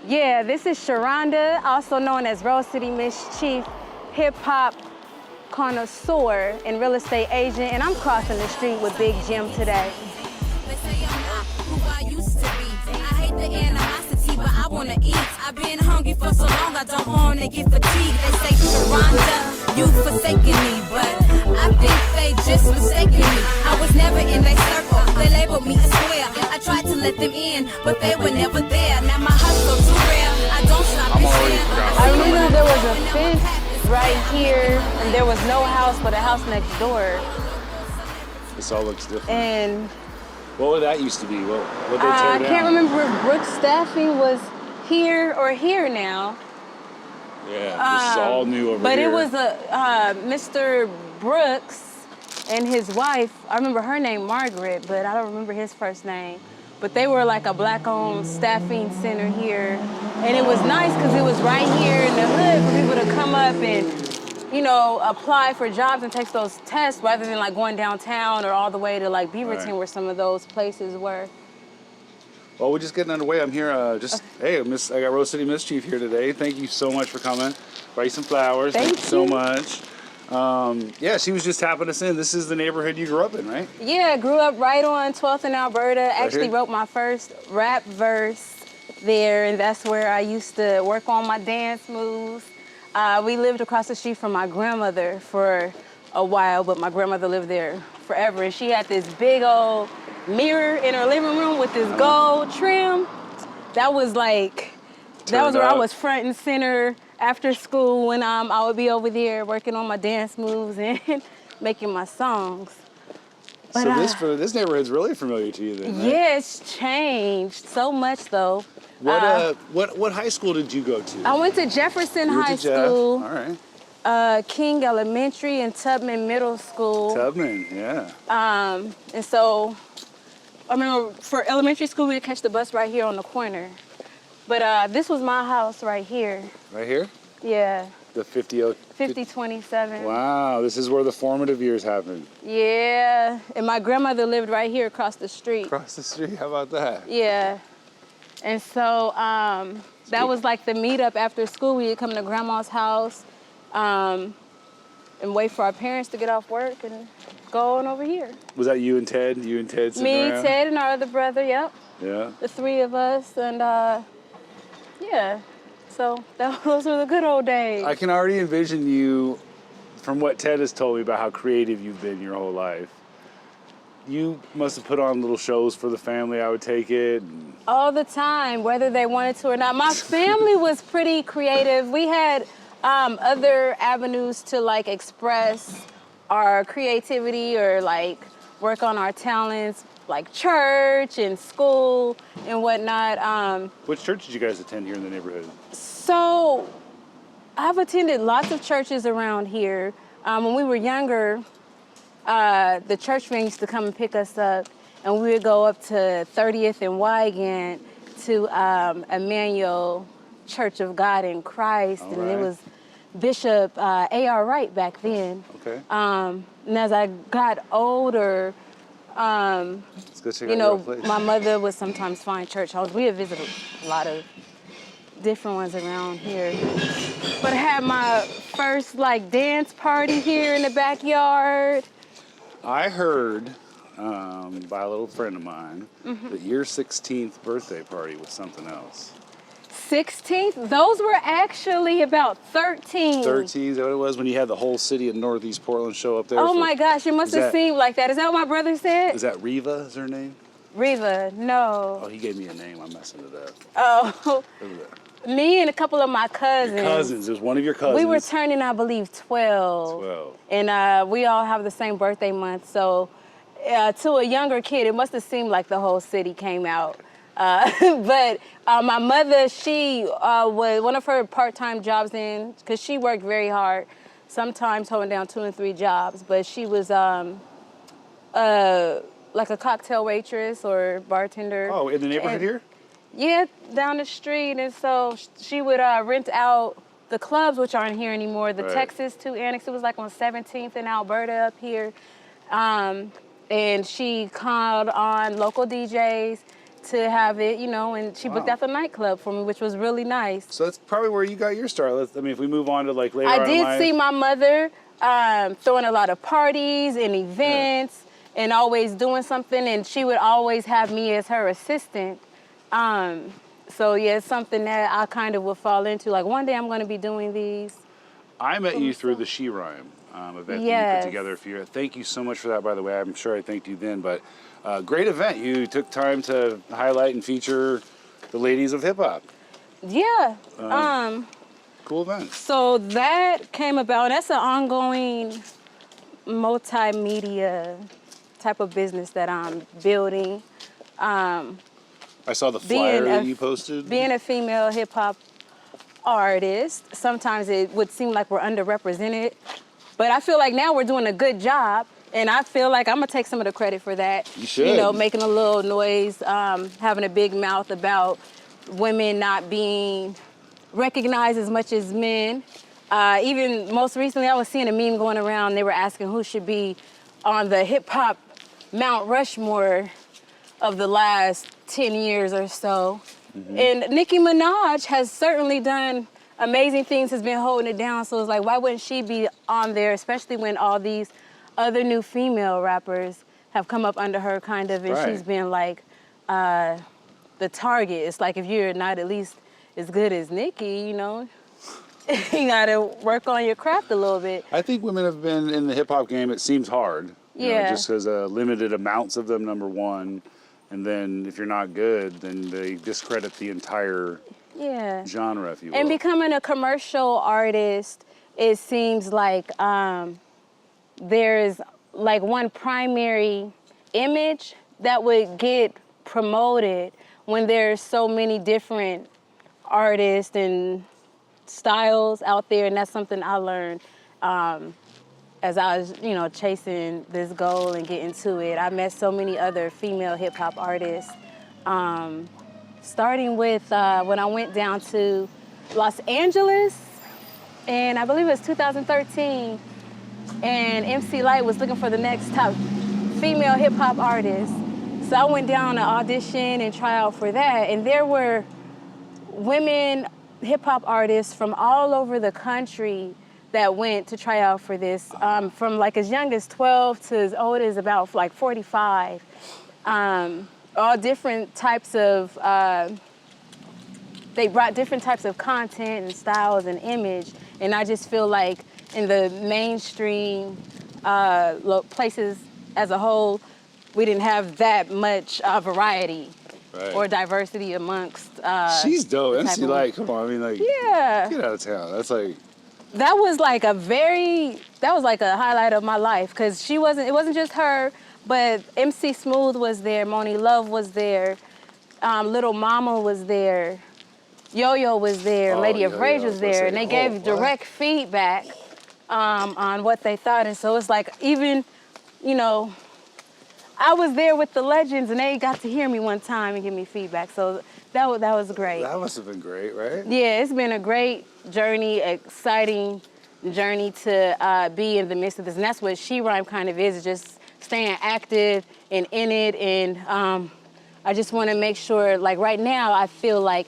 Yeah, this is Sharonda, also known as Rose City MissChief, hip-hop connoisseur and real estate agent, and I'm crossing the street with Big Jim today. They say I'm not who I used to be. I hate the animosity, but I wanna eat. I've been hungry for so long, I don't wanna get fatigued. They say, Sharonda, you forsaken me, but I think they just mistaken me. I was never in their circle, they labeled me a square. I tried to let them in, but they were never there. Now my hustle too rare, I don't stop and share. I remember there was a fence right here, and there was no house but a house next door. This all looks different. And what would that used to be? What they tear I down? can't remember if Brooks Staffing was here or here now. Yeah, this is all new over but here. it was a Mr. Brooks and his wife. I remember her name Margaret, but I don't remember his first name. But they were like a black-owned staffing center here, and it was nice because it was right here in the hood for people to come up and, you know, apply for jobs and take those tests rather than like going downtown or all the way to like Beaverton, Right. where some of those places were. Well, we're just getting underway. I'm here. Hey, I got Rose City MissChief here today. Thank you so much for coming. Brought you some flowers. Thank you so you. much. Yeah, she was just tapping us in. This is the neighborhood you grew up in, right? Yeah, grew up right on 12th and Alberta. Actually here? wrote my first rap verse there, and that's where I used to work on my dance moves. We lived across the street from my grandmother for a while, but my grandmother lived there forever, and she had this big old mirror in her living room with this gold trim. That was like, that was where I was front and center after school when I would be over there working on my dance moves and making my songs. But, so this neighborhood's really familiar to you then, right? yeah, it's changed so much though. What high school did you go to? I went to Jefferson You went High to Jeff. School, All right. King Elementary, and Tubman Middle School. Tubman, yeah. And so, I remember for elementary school, we'd catch the bus right here on the corner. But this was my house right here. Right here? Yeah, The 50. 5027. Wow, this is where the formative years happened. Yeah, and my grandmother lived right here across the street. Across the street, how about that? Yeah, and so that was like the meetup after school. We'd come to grandma's house and wait for our parents to get off work and go on over here. Was that you and Ted? You and Ted sitting Me, around? Ted, and our other brother, yep. Yeah. The three of us, and yeah. So those were the good old days. I can already envision you, from what Ted has told me about how creative you've been your whole life. You must have put on little shows for the family, I would take it. All the time, whether they wanted to or not. My family was pretty creative. We had other avenues to like express our creativity or like work on our talents, like church and school and whatnot. Which church did you guys attend here in the neighborhood? So I've attended lots of churches around here. When we were younger, the church van used to come and pick us up, and we would go up to 30th and Wygant to Emmanuel Church of God in Christ, All and right. it was Bishop A.R. Wright back then. Okay. And as I got older, Let's go check you out know, your place. my mother would sometimes find church homes. We had visited a lot of different ones around here. But I had my first like dance party here in the backyard. I heard by a little friend of mine that your 16th birthday party was something else. 16th? Those were actually about 13. 13, is that what it was? When you had the whole city of Northeast Portland show up there? Oh my gosh, it must Is have that- seemed like that. Is that what my brother said? Is that Riva, is her name? Riva, no. Oh, he gave me a name, I'm messing it up. Oh, Who was that? me and a couple of my cousins. Your cousins, it was one of your cousins. We were turning, I believe, 12. 12. And we all have the same birthday month. So to a younger kid, it must have seemed like the whole city came out. But my mother, she was one of her part-time jobs because she worked very hard, sometimes holding down 2 and 3 jobs, but she was like a cocktail waitress or bartender. Oh, in the neighborhood here? Yeah, down the street. And so she would rent out the clubs, which aren't here anymore, the Right. Texas 2 Annex. It was like on 17th in Alberta up here. And she called on local DJs to have it, you know, and she booked Wow. out the nightclub for me, which was really nice. So that's probably where you got your start. I mean, if we move on to like later on I in did life. see my mother throwing a lot of parties and events and always doing something, and she would always have me as her assistant. So yeah, it's something that I kind of would fall into. Like one day I'm going to be doing these. I met you through the She Rhyme event that you Yes. put together a few years. Thank you so much for that, by the way. I'm sure I thanked you then, but great event. You took time to highlight and feature the ladies of hip hop. Yeah. Cool event. So that came about. That's an ongoing multimedia type of business that I'm building. I saw the flyer Being that a- you posted. Being a female hip hop artist, sometimes it would seem like we're underrepresented, but I feel like now we're doing a good job, and I feel like I'm gonna take some of the credit for that. You should. You know, making a little noise, having a big mouth about women not being recognized as much as men. Even most recently, I was seeing a meme going around. They were asking who should be on the hip hop Mount Rushmore of the last 10 years or so. And Nicki Minaj has certainly done amazing things, has been holding it down. So it's like, why wouldn't she be on there, especially when all these other new female rappers have come up under her kind of, and Right. she's been like the target. It's like if you're not at least as good as Nicki, you know, you gotta work on your craft a little bit. I think women have been in the hip hop game. It seems hard. You know, Yeah. just because limited amounts of them, number one. And then if you're not good, then they discredit the entire Yeah. genre, if you will. And becoming a commercial artist, it seems like there's like one primary image that would get promoted when there's so many different artists and styles out there, and that's something I learned as I was, you know, chasing this goal and getting to it. I met so many other female hip hop artists, starting with when I went down to Los Angeles, and I believe it was 2013, and MC Lyte was looking for the next top female hip hop artist. So I went down to audition and try out for that, and there were women hip hop artists from all over the country that went to try out for this, from like as young as 12 to as old as about like 45. All different types of, they brought different types of content and styles and image, and I just feel like in the mainstream places as a whole, we didn't have that much variety. Right. Or diversity amongst. She's dope. the MC type of- Lyte, come on. I mean, like, Yeah. get out of town. That's like, That was like a highlight of my life, because it wasn't just her, but MC Smooth was there, Moni Love was there, Little Mama was there, Yo-Yo was there, Oh, Lady of Yo-Yo, Rage I was was gonna there, say, and they oh, gave what? direct feedback on what they thought. And so it's like, even, you know, I was there with the legends, and they got to hear me one time and give me feedback. So that was great. that must have been great, right? Yeah, it's been a great journey, exciting journey to be in the midst of this. And that's what She Rhyme kind of is just staying active and in it. And I just want to make sure, like right now, I feel like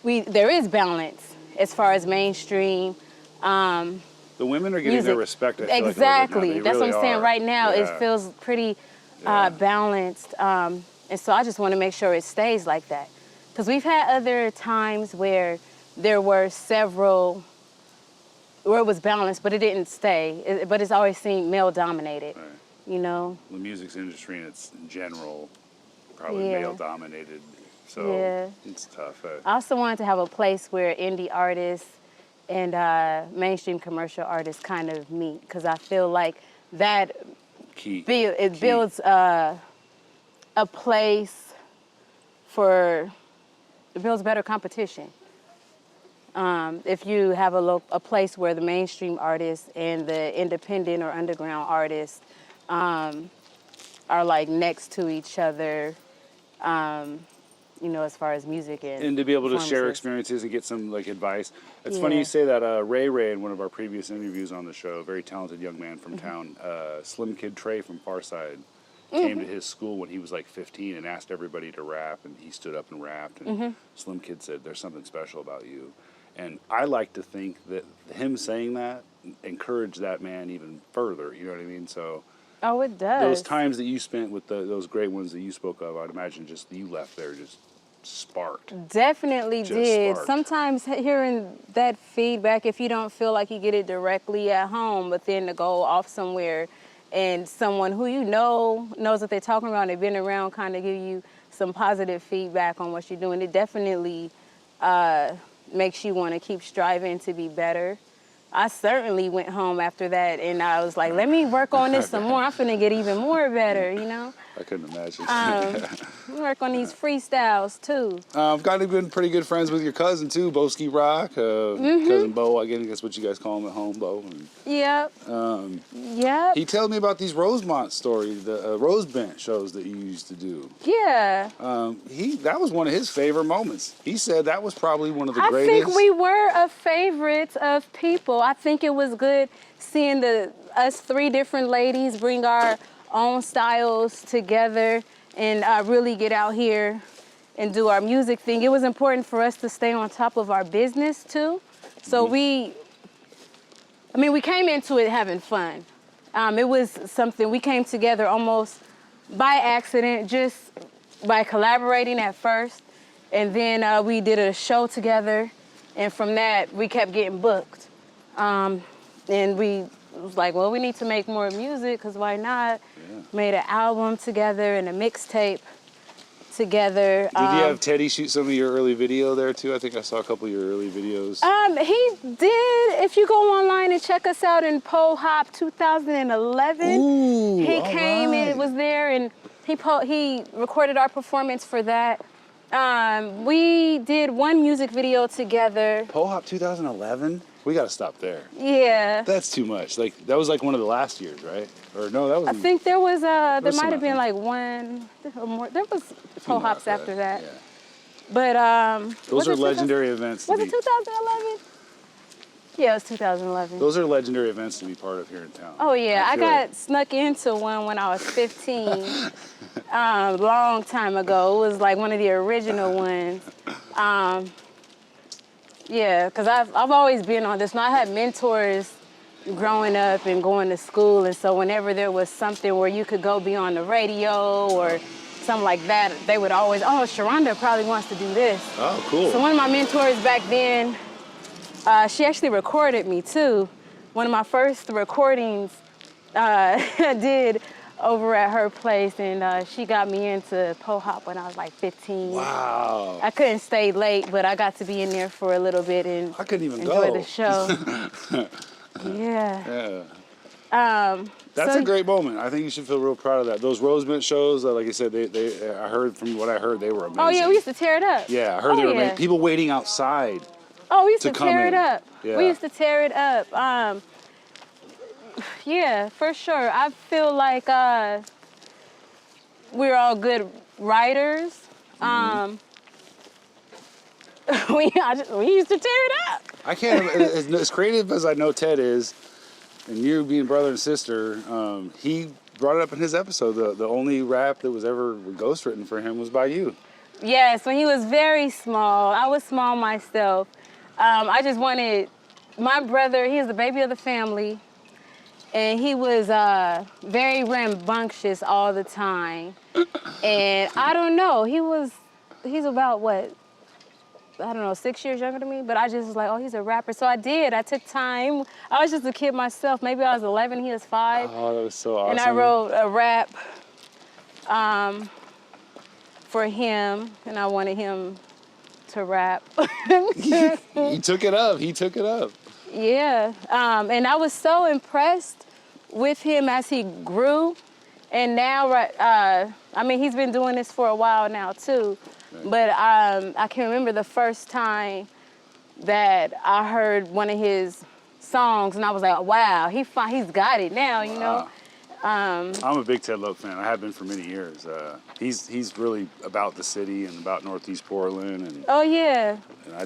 there is balance as far as mainstream. The women are getting Music. their respect. I feel like, a little bit Exactly. now. They That's really what I'm saying. are. Right now, Yeah. it feels pretty Yeah. balanced. And so I just want to make sure it stays like that. Because we've had other times where there were several, where it was balanced, but it didn't stay. But it's always seemed male dominated, Right. you know? The music's industry in its general, probably Yeah. male dominated. So Yeah. it's tough. I also wanted to have a place where indie artists and mainstream commercial artists kind of meet, because I feel like that Key. builds a place it builds better competition. If you have a place where the mainstream artists and the independent or underground artists are like next to each other, you know, as far as music and to be able to share performances. experiences and get some like advice. It's Yeah. funny you say that. Ray in one of our previous interviews on the show, a very talented young man from town, Slim Kid Trey from Farside. came to his school when he was like 15 and asked everybody to rap, and he stood up and rapped, and Slim Kid said, "There's something special about you." And I like to think that him saying that encouraged that man even further, you know what I mean? So Oh, it does. those times that you spent with those great ones that you spoke of, I'd imagine just you left there just sparked. Definitely Just did. sparked. Sometimes hearing that feedback, if you don't feel like you get it directly at home, but then to go off somewhere and someone who you know knows what they're talking about, they've been around, kind of give you some positive feedback on what you're doing, it definitely makes you want to keep striving to be better. I certainly went home after that and I was like, let me work on this some more. I'm finna get even more better, you know? I couldn't imagine. Work on these freestyles too. I've been pretty good friends with your cousin too, Boski Rock, cousin Bo. I guess what you guys call him at home, Bo. And, Yep. Yep. he told me about these Rosemont stories, the Rose Bench shows that you used to do. Yeah. That was one of his favorite moments. He said that was probably one of the greatest. I think we were a favorite of people. I think it was good seeing us three different ladies bring our own styles together and really get out here and do our music thing. It was important for us to stay on top of our business too. So we came into it having fun. It was something we came together almost by accident, just by collaborating at first. And then we did a show together. And from that, we kept getting booked. And we was like, well, we need to make more music, because why not? Yeah. Made an album together and a mixtape together. Did you have Teddy shoot some of your early video there too? I think I saw a couple of your early videos. He did. If you go online and check us out in PoHop 2011, Ooh, he came and was there, and he recorded our performance for that. We did one music video together. PoHop 2011? We got to stop there. Yeah. That's too much. Like that was like one of the last years, right? Or no, that was. I think there was there might have been like one or more. There was PoHops after that. Yeah. But those are legendary events. Was it 2011? Yeah, it was 2011. Those are legendary events to be part of here in town. Oh yeah, I got snuck into one when I was 15, long time ago. It was like one of the original ones. Yeah, because I've always been on this. Now, I had mentors growing up and going to school, and so whenever there was something where you could go be on the radio or something like that, they would always, oh, Sharonda probably wants to do this. Oh, cool. So one of my mentors back then, she actually recorded me too. One of my first recordings I did over at her place, and she got me into PoHop when I was like 15. Wow. I couldn't stay late, but I got to be in there for a little bit and I couldn't even enjoy go. the show. Yeah. That's a great moment. I think you should feel real proud of that. Those Rose Bench shows, like I said, I heard from what I heard, they were amazing. Oh yeah, we used to tear it up. Yeah, I heard they were amazing. People waiting outside. Oh, we used to tear it up. Yeah. We used to tear it up. Yeah, for sure. I feel like we're all good writers. We used to tear it up. I can't, as creative as I know Ted is, and you being brother and sister, he brought it up in his episode. The only rap that was ever ghostwritten for him was by you. Yes, when he was very small. I was small myself. I just wanted, my brother, he is the baby of the family, and he was very rambunctious all the time. And I don't know, he's about what? I don't know, 6 years younger than me, but I just was like, oh, he's a rapper. So I took time. I was just a kid myself. Maybe I was 11, he was 5. Oh, that was so awesome. And I wrote a rap for him, and I wanted him to rap. He took it up. He took it up. Yeah, and I was so impressed with him as he grew. And now, I mean, he's been doing this for a while now too. But I can remember the first time that I heard one of his songs, and I was like, wow, he's got it now, you know? I'm a big Ted Loke fan. I have been for many years. He's really about the city and about Northeast Portland. And oh, yeah.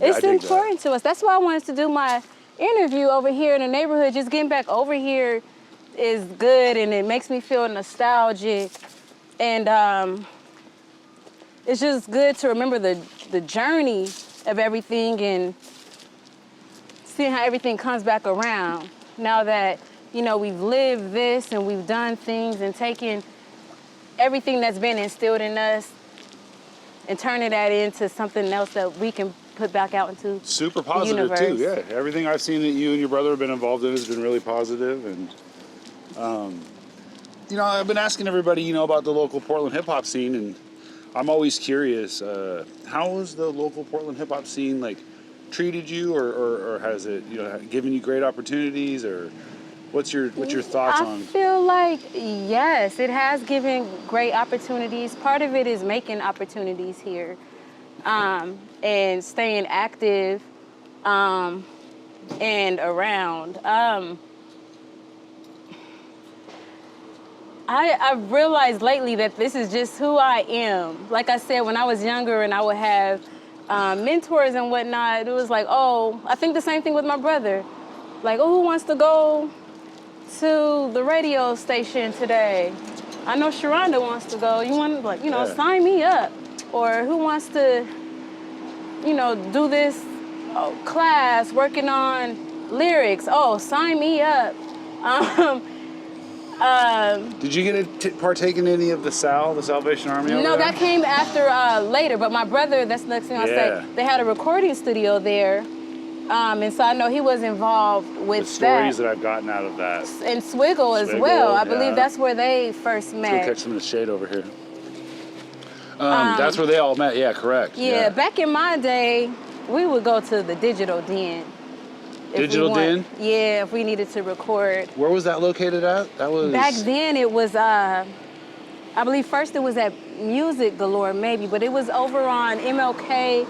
It's important to us. That's why I wanted to do my interview over here in the neighborhood. Just getting back over here is good, and it makes me feel nostalgic And it's just good to remember the journey of everything and seeing how everything comes back around. Now that, you know, we've lived this and we've done things and taken everything that's been instilled in us and turning that into something else that we can put back out into super positive the too. universe. Yeah, everything I've seen that you and your brother have been involved in has been really positive. And you know, I've been asking everybody, you know, about the local Portland hip hop scene, and I'm always curious, how has the local Portland hip hop scene like treated you, or has it, you know, given you great opportunities, or what's your thoughts on? I feel like, yes, it has given great opportunities. Part of it is making opportunities here, and staying active, and around. I've realized lately that this is just who I am. Like I said, when I was younger and I would have mentors and whatnot, it was like, oh, I think the same thing with my brother. Like, oh, who wants to go to the radio station today? I know Sharonda wants to go. You want, like, you know, sign me up. Or who wants to, you know, do this class working on lyrics? Oh, sign me up. Did you get to partake in any of the Salvation Army? No, that came after later. But my brother, that's the next thing I'll say. They had a recording studio there, and so I know he was involved with the stories that I've gotten out of that. And Swiggle as well. I believe that's where they first met. Let's go catch some of the shade over here. That's where they all met. Yeah, correct. Yeah, back in my day, we would go to the Digital Den. Digital Den? Yeah, if we needed to record. Where was that located at? That was... Back then it was, I believe first it was at Music Galore maybe, but it was over on MLK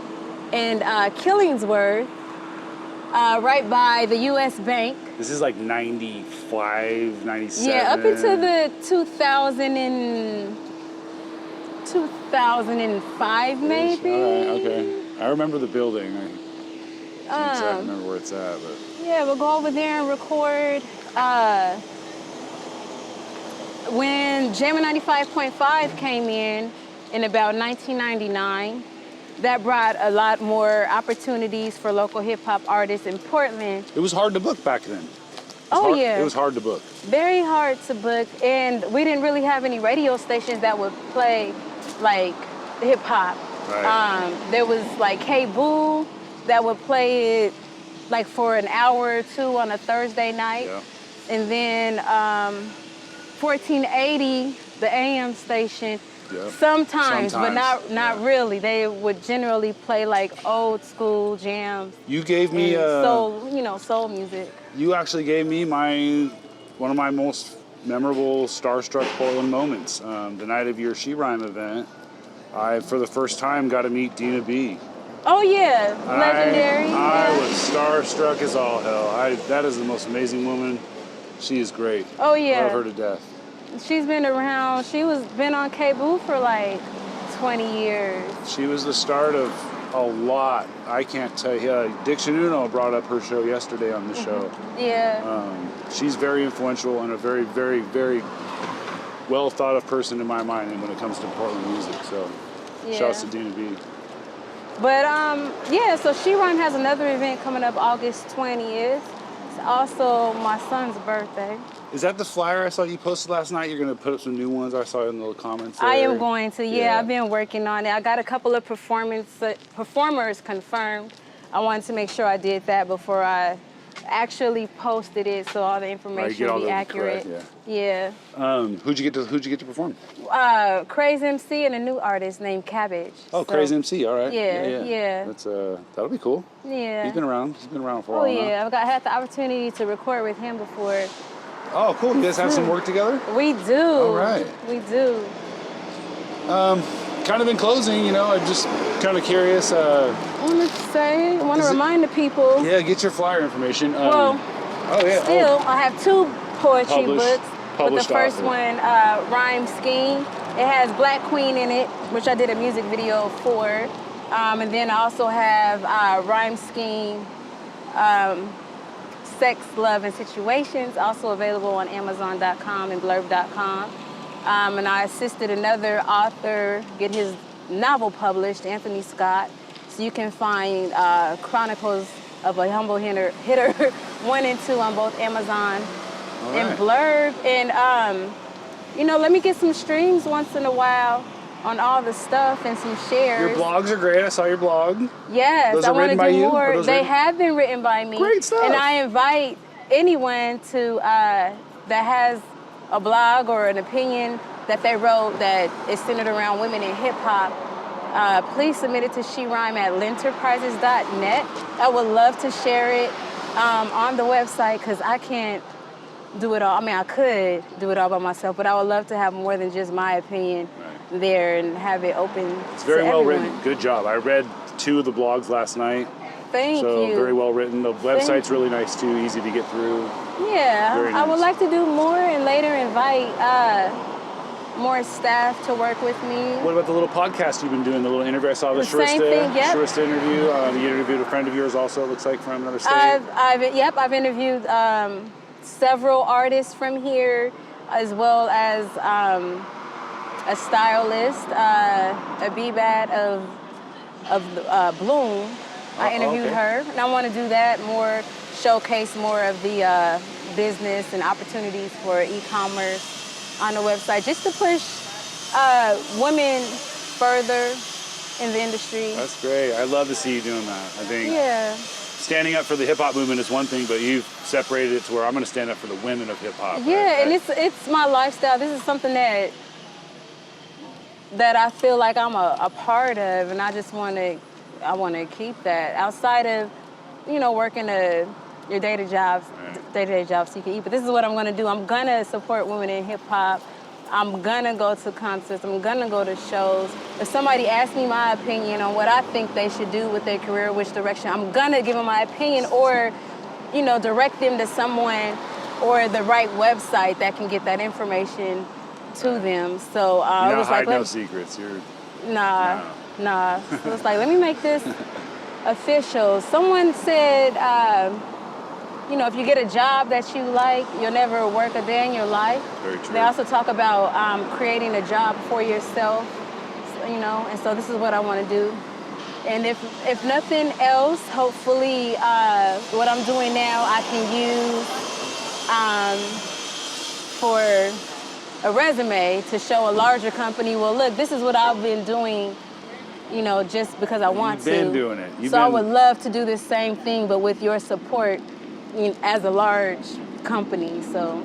and Killingsworth, right by the U.S. Bank. This is like 95, 97? Yeah, up into the 2005 maybe. All right, okay. I remember the building. I don't remember where it's at, but... Yeah, we'll go over there and record. When Jammin' 95.5 came in about 1999, that brought a lot more opportunities for local hip-hop artists in Portland. It was hard to book back then. Yeah. It was hard to book. Very hard to book, and we didn't really have any radio stations that would play, like, hip-hop. Right. There was, like, K-Boo that would play it like for an hour or two on a Thursday night. Yeah. And then 1480, the AM station, sometimes, but not really. They would generally play like old school jams. You gave me soul music. You actually gave me one of my most memorable starstruck Portland moments. The night of your She Rhyme event, I for the first time got to meet Dina B. Oh yeah, legendary. I was starstruck as all hell. That is the most amazing woman. She is great. Oh yeah. Love her to death. She's been around. Been on K-Boo for like 20 years. She was the start of a lot. I can't tell you. Diction Uno brought up her show yesterday on the show. Yeah. She's very influential and a very, very, very well thought of person in my mind when it comes to Portland music. So shouts to Dina B. But so She Rhyme has another event coming up August 20th. It's also my son's birthday. Is that the flyer I saw you posted last night? You're going to put up some new ones? I saw in the comments there. I am going to, I've been working on it. I got a couple of performers confirmed. I wanted to make sure I did that before I actually posted it, so all the information will be accurate. Correct, yeah. Who'd you get to perform? Crazy MC and a new artist named Cabbage. Oh, so, Crazy MC, all right. Yeah. That's that'll be cool. Yeah. He's been around for a while. Oh yeah, I've had the opportunity to record with him before. Oh, cool. You guys have some work together? We do. All right. We do. Kind of in closing, I'm just kind of curious. I want to remind the people. Yeah, get your flyer information. Still, I have 2 poetry books. But the first one, Rhyme Scheme. It has Black Queen in it, which I did a music video for. And then I also have Rhyme Scheme, Sex, Love, and Situations, also available on Amazon.com and Blurb.com. And I assisted another author get his novel published, Anthony Scott. So you can find Chronicles of a Humble Hitter 1 and 2 on both Amazon and Blurb. And, let me get some streams once in a while on all the stuff and some shares. Your blogs are great. I saw your blog. Yes, Those I are want to written by do you? more. Are those They written? have been written by me. Great stuff. And I invite anyone to that has a blog or an opinion that they wrote that is centered around women in hip hop. Please submit it to sherhyme@lenterprises.net. I would love to share it on the website because I can't do it all. I mean, I could do it all by myself, but I would love to have more than just my opinion there and have it open. It's very to well everyone. written. Good job. I read 2 of the blogs last night. Thank So you. very well written. The website's really nice too, easy to get through. Yeah, Very I would nice. like to do more and later invite more staff to work with me. What about the little podcast you've been doing? The little interview I saw the The same thing, yep. Sharista interview. You interviewed a friend of yours also. It looks like from another state. I've interviewed several artists from here, as well as a stylist, a BBAT of Bloom. I interviewed her, and I want to do that more, showcase more of the business and opportunities for e-commerce on the website, just to push women further in the industry. That's great. I love to see you doing that. I think standing up for the hip hop movement is one thing, but you've separated it to where I'm going to stand up for the women of hip hop. Yeah, and it's my lifestyle. This is something that I feel like I'm a part of, and I want to keep that outside of, working your day-to-day jobs so you can eat. But this is what I'm going to do. I'm going to support women in hip hop. I'm going to go to concerts. I'm going to go to shows. If somebody asks me my opinion on what I think they should do with their career, which direction, I'm going to give them my opinion or, direct them to someone or the right website that can get that information to them. So it was like, no secrets. Nah. So it's like, let me make this official. Someone said, if you get a job that you like, you'll never work a day in your life. Very true. They also talk about creating a job for yourself, and so this is what I want to do. And if nothing else, hopefully what I'm doing now I can use for a resume to show a larger company, well, look, this is what I've been doing, just because I want to. You've been doing it. I would love to do the same thing, but with your support as a large company, so.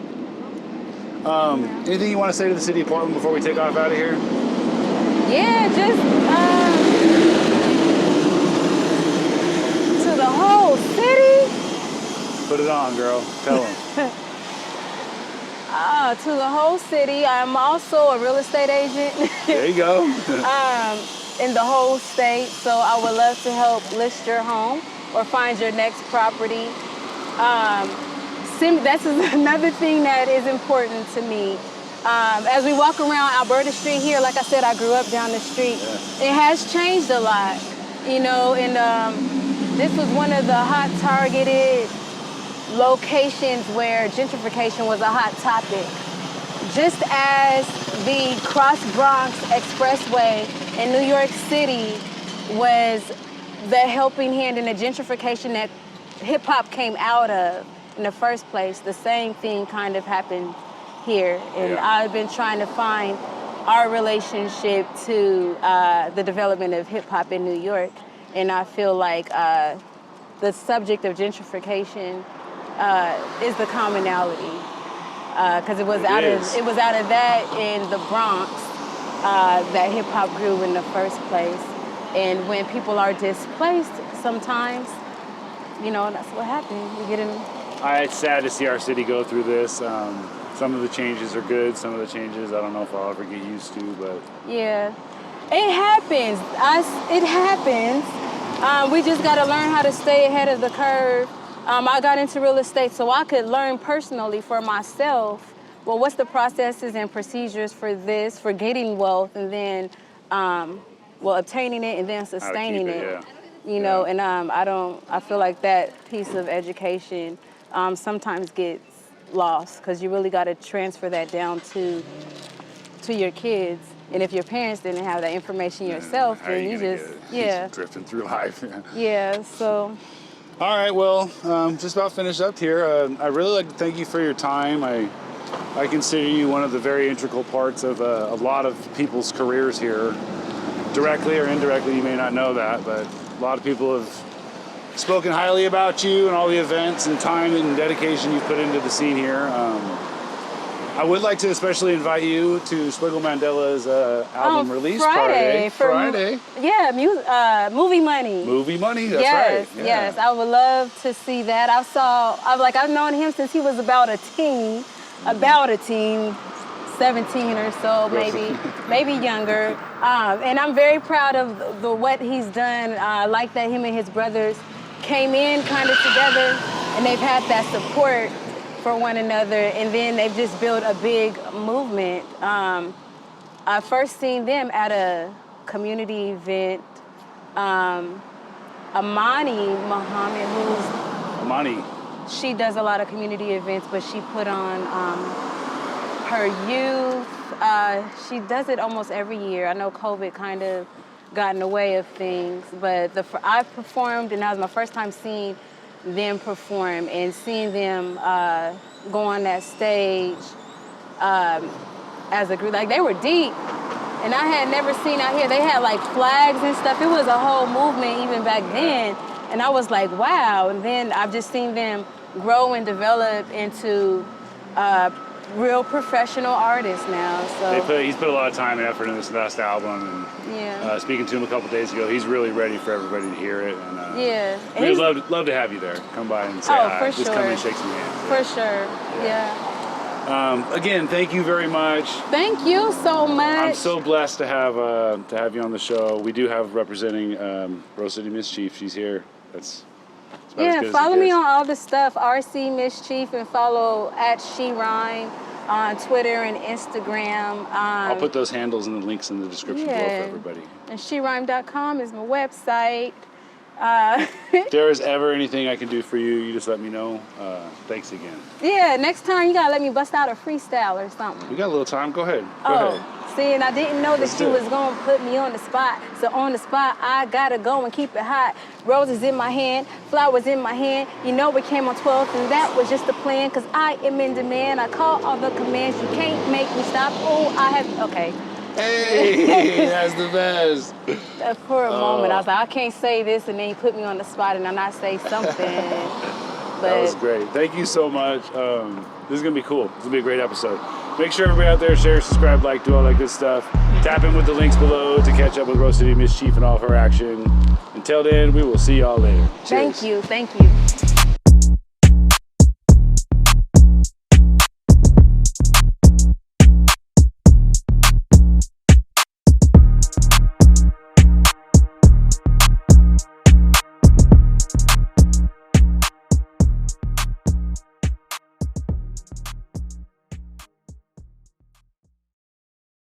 Anything you want to say to the city of Portland before we take off out of here? Yeah, just to the whole city. Put it on, girl. Tell them. To the whole city. I'm also a real estate agent. There you go. In the whole state, so I would love to help list your home or find your next property. That's another thing that is important to me. As we walk around Alberta Street here, like I said, I grew up down the street. Yeah. It has changed a lot, and this was one of the hot targeted locations where gentrification was a hot topic. Just as the Cross Bronx Expressway in New York City was the helping hand in the gentrification that hip-hop came out of in the first place, the same thing kind of happened here. And I've been trying to find our relationship to the development of hip-hop in New York. And I feel like the subject of gentrification is the commonality. Because it was out of that in the Bronx that hip hop grew in the first place. And when people are displaced, sometimes, that's what happens. You get in. It's sad to see our city go through this. Some of the changes are good. Some of the changes, I don't know if I'll ever get used to, but yeah, it happens. It happens. We just got to learn how to stay ahead of the curve. I got into real estate so I could learn personally for myself, well, what's the processes and procedures for this, for getting wealth, and then, obtaining it and then sustaining it. And I feel like that piece of education sometimes gets lost because you really got to transfer that down to to your kids. And if your parents didn't have that information yourself, How are then you gonna just, get it? Drifting through life. Yeah, so. All right, well, just about finished up here. I really like to thank you for your time. I consider you one of the very integral parts of a lot of people's careers here. Directly or indirectly, you may not know that, but a lot of people have spoken highly about you and all the events and time and dedication you've put into the scene here. I would like to especially invite you to Squiggle Mandela's album release Friday. Friday. Yeah, Movie Money. Movie Money, that's yes, right. Yeah. Yes, I would love to see that. I've known him since he was about a teen, 17 or so, maybe younger. And I'm very proud of what he's done. I like that him and his brothers came in kind of together, and they've had that support for one another, and then they've just built a big movement. I first seen them at a community event. Amani Muhammad, she does a lot of community events, but she put on her youth. She does it almost every year. I know COVID kind of got in the way of things, but I performed, and that was my first time seeing them perform and seeing them go on that stage as a group. Like, they were deep, and I had never seen out here. They had like flags and stuff. It was a whole movement even back then, and I was like, wow. And then I've just seen them grow and develop into real professional artists now. So he's put a lot of time and effort in this last album, and speaking to him a couple days ago, he's really ready for everybody to hear it. And we'd love to have you there. Come by and say hi. For Just sure. come and shake some hands. For sure. Yeah. Again, thank you very much. Thank you so much. I'm so blessed to have you on the show. We do have representing Rose City MissChief. She's here. That's about as good as follow it me gets. on all the stuff, RC MissChief, and follow at She Rhyme on Twitter and Instagram. I'll put those handles and the links in the description below for everybody. And SheRhyme.com is my website. If there is ever anything I can do for you, you just let me know. Thanks again. Yeah, next time you gotta let me bust out a freestyle or something. We got a little time. Go ahead. Go ahead. See, and I didn't know that she was gonna put me on the spot. So on the spot, I gotta go and keep it hot. Roses in my hand, flowers in my hand. You know we came on 12th, and that was just the plan. Cause I am in demand. I call all the commands. You can't make me stop. Okay. Hey, that's the best. For a moment, I was like, I can't say this, and then you put me on the spot, and I not say something. That was great. Thank you so much. This is gonna be cool. This is gonna be a great episode. Make sure everybody out there share, subscribe, like, do all that good stuff. Tap in with the links below to catch up with Rose City MissChief and all of her action. Until then, we will see y'all later. Cheers. Thank you.